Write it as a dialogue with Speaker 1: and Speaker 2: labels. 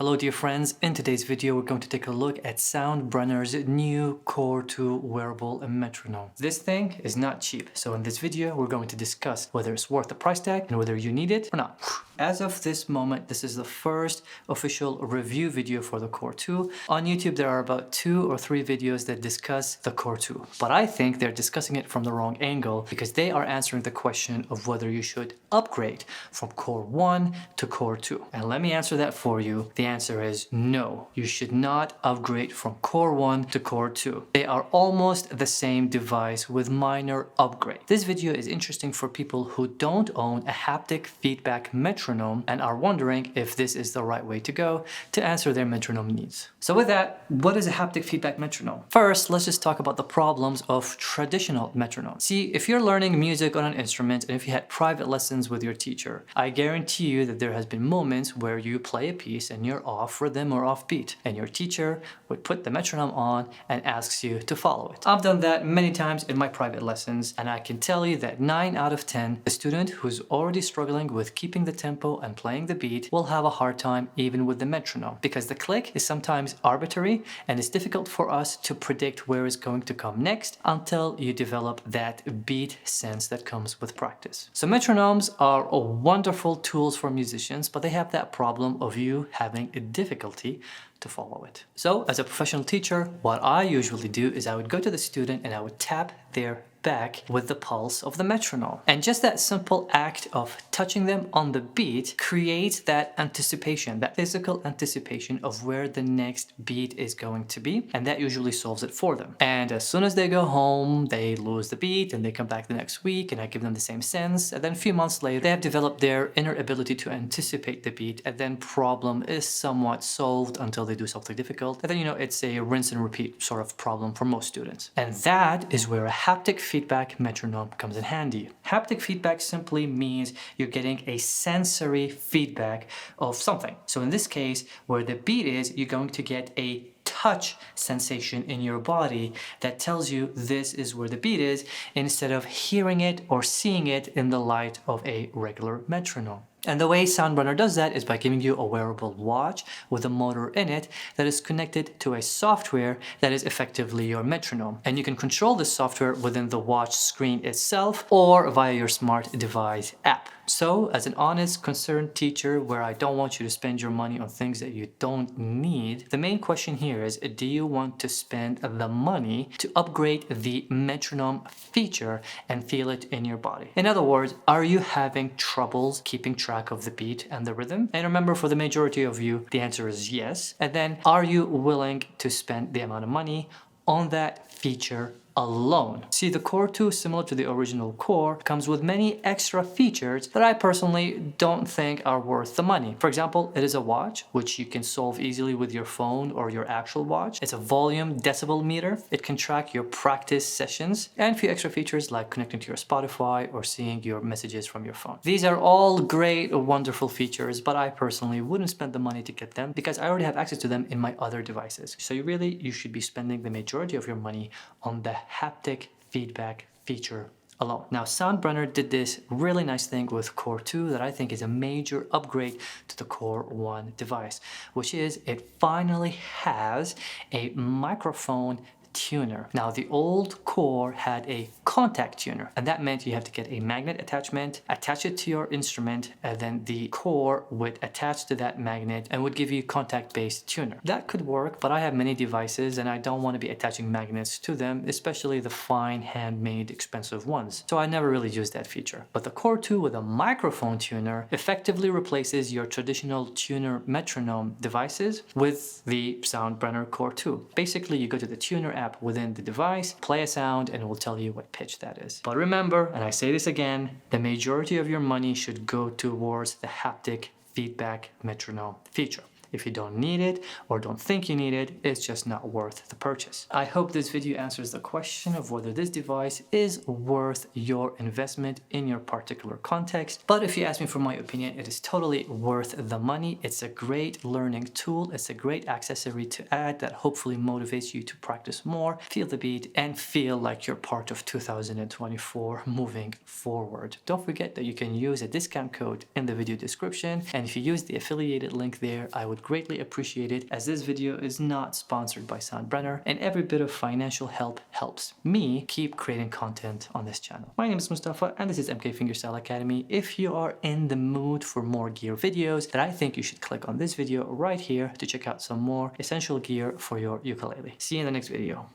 Speaker 1: Hello dear friends, in today's video we're going to take a look at Soundbrenner's new Core 2 wearable metronome. This thing is not cheap, so in this video we're going to discuss whether it's worth the price tag and whether you need it or not. As of this moment, this is the first official review video for the Core 2. On YouTube there are about 2 or 3 videos that discuss the Core 2, but I think they're discussing it from the wrong angle because they are answering the question of whether you should upgrade from Core 1 to Core 2. And let me answer that for you. The answer is no. You should not upgrade from Core 1 to Core 2. They are almost the same device with minor upgrade. This video is interesting for people who don't own a haptic feedback metronome and are wondering if this is the right way to go to answer their metronome needs. So with that, what is a haptic feedback metronome? First, let's just talk about the problems of traditional metronomes. See, if you're learning music on an instrument and if you had private lessons with your teacher, I guarantee you that there has been moments where you play a piece and you're off rhythm or off beat, and your teacher would put the metronome on and asks you to follow it. I've done that many times in my private lessons, and I can tell you that 9 out of 10, the student who's already struggling with keeping the tempo and playing the beat will have a hard time even with the metronome, because the click is sometimes arbitrary and it's difficult for us to predict where it's going to come next until you develop that beat sense that comes with practice. So metronomes are wonderful tools for musicians, but they have that problem of you having a difficulty to follow it. So as a professional teacher, what I usually do is I would go to the student and I would tap their back with the pulse of the metronome. And just that simple act of touching them on the beat creates that anticipation, that physical anticipation of where the next beat is going to be. And that usually solves it for them. And as soon as they go home, they lose the beat and they come back the next week and I give them the same sense. And then a few months later, they have developed their inner ability to anticipate the beat, and then problem is somewhat solved until they do something difficult. And then, it's a rinse and repeat sort of problem for most students. And that is where a haptic feedback metronome comes in handy. Haptic feedback simply means you're getting a sensory feedback of something. So in this case, where the beat is, you're going to get a touch sensation in your body that tells you this is where the beat is, instead of hearing it or seeing it in the light of a regular metronome. And the way Soundbrenner does that is by giving you a wearable watch with a motor in it that is connected to a software that is effectively your metronome. And you can control this software within the watch screen itself or via your smart device app. So, as an honest, concerned teacher where I don't want you to spend your money on things that you don't need, the main question here is, do you want to spend the money to upgrade the metronome feature and feel it in your body? In other words, are you having troubles keeping track of the beat and the rhythm? And remember, for the majority of you, the answer is yes. And then, are you willing to spend the amount of money on that feature alone? See, the Core 2, similar to the original Core, comes with many extra features that I personally don't think are worth the money. For example, it is a watch, which you can solve easily with your phone or your actual watch. It's a volume decibel meter. It can track your practice sessions, and a few extra features like connecting to your Spotify or seeing your messages from your phone. These are all great, wonderful features, but I personally wouldn't spend the money to get them because I already have access to them in my other devices. So you should be spending the majority of your money on the haptic feedback feature alone. Now, Soundbrenner did this really nice thing with Core 2 that I think is a major upgrade to the Core 1 device, which is it finally has a microphone tuner. Now, the old Core had a contact tuner, and that meant you have to get a magnet attachment, attach it to your instrument, and then the Core would attach to that magnet and would give you contact-based tuner. That could work, but I have many devices and I don't want to be attaching magnets to them, especially the fine, handmade, expensive ones. So I never really used that feature. But the Core 2 with a microphone tuner effectively replaces your traditional tuner metronome devices with the Soundbrenner Core 2. Basically, you go to the tuner app within the device, play a sound, and it will tell you what pitch that is. But remember, and I say this again, the majority of your money should go towards the haptic feedback metronome feature. If you don't need it or don't think you need it, it's just not worth the purchase. I hope this video answers the question of whether this device is worth your investment in your particular context. But if you ask me for my opinion, it is totally worth the money. It's a great learning tool. It's a great accessory to add that hopefully motivates you to practice more, feel the beat, and feel like you're part of 2024 moving forward. Don't forget that you can use a discount code in the video description. And if you use the affiliated link there, I would would greatly appreciate it, as this video is not sponsored by Soundbrenner, and every bit of financial help helps me keep creating content on this channel. My name is Mustafa and this is MK Fingerstyle Academy. If you are in the mood for more gear videos, then I think you should click on this video right here to check out some more essential gear for your ukulele. See you in the next video.